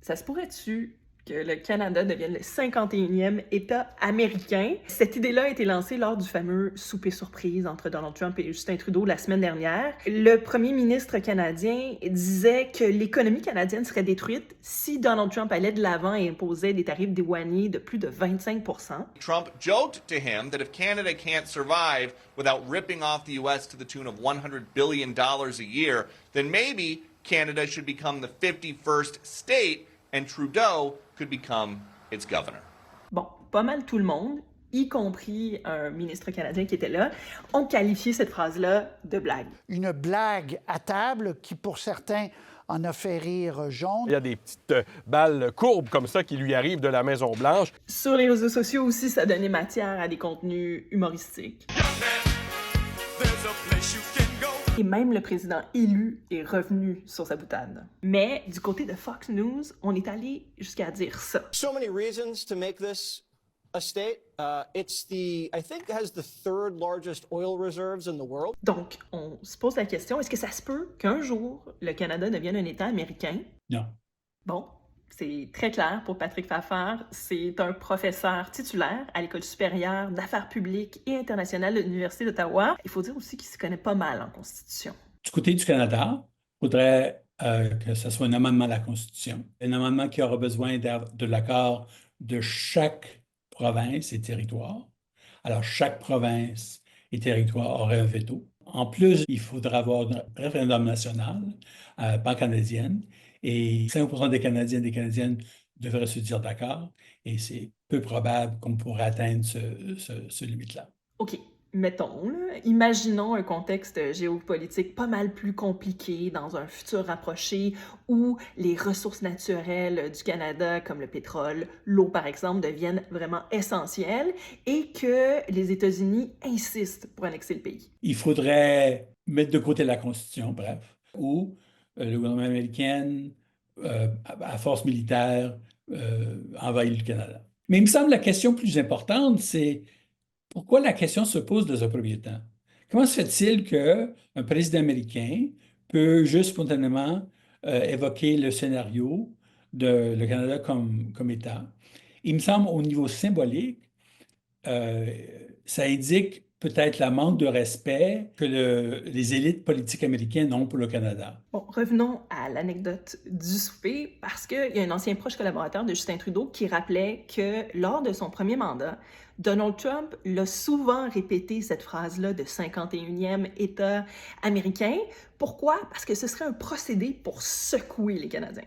Ça se pourrait-tu que le Canada devienne le 51e État américain? Cette idée-là a été lancée lors du fameux souper surprise entre Donald Trump et Justin Trudeau la semaine dernière. Le premier ministre canadien disait que l'économie canadienne serait détruite si Donald Trump allait de l'avant et imposait des tarifs douaniers de plus de 25%. Trump joked to him that if Canada can't survive without ripping off the U.S. to the tune of $100 billion a year, then maybe Canada should become the 51st state and Trudeau could become its governor. Bon, pas mal tout le monde, y compris un ministre canadien qui était là, ont qualifié cette phrase-là de blague. Une blague à table qui, pour certains, en a fait rire jaune. Il y a des petites balles courbes comme ça qui lui arrivent de la Maison-Blanche. Sur les réseaux sociaux aussi, ça donnait matière à des contenus humoristiques. Et même le président élu est revenu sur sa boutade. Mais du côté de Fox News, on est allé jusqu'à dire ça. So many reasons to make this a state. I think, has the third largest oil reserves in the world. Donc, on se pose la question, est-ce que ça se peut qu'un jour, le Canada devienne un État américain? Non. Bon, c'est très clair pour Patrick Fafard. C'est un professeur titulaire à l'École supérieure d'affaires publiques et internationales de l'Université d'Ottawa. Il faut dire aussi qu'il se connaît pas mal en Constitution. Du côté du Canada, il faudrait que ce soit un amendement à la Constitution. Un amendement qui aura besoin de l'accord de chaque province et territoire. Alors, chaque province et territoire aurait un veto. En plus, il faudra avoir un référendum national, pan-canadienne, et 5% des Canadiens et des Canadiennes devraient se dire d'accord, et c'est peu probable qu'on pourrait atteindre ce limite-là. OK, mettons, là, imaginons un contexte géopolitique pas mal plus compliqué dans un futur rapproché où les ressources naturelles du Canada, comme le pétrole, l'eau par exemple, deviennent vraiment essentielles et que les États-Unis insistent pour annexer le pays. Il faudrait mettre de côté la Constitution, bref, ou le gouvernement américain, à force militaire, envahit le Canada. Mais il me semble que la question plus importante, c'est pourquoi la question se pose dans un premier temps? Comment se fait-il qu'un président américain peut juste spontanément évoquer le scénario de le Canada comme État? Il me semble, au niveau symbolique, ça indique peut-être la manque de respect que les élites politiques américaines ont pour le Canada. Bon, revenons à l'anecdote du souper, parce qu'il y a un ancien proche collaborateur de Justin Trudeau qui rappelait que lors de son premier mandat, Donald Trump l'a souvent répété cette phrase-là de 51e État américain. Pourquoi? Parce que ce serait un procédé pour secouer les Canadiens.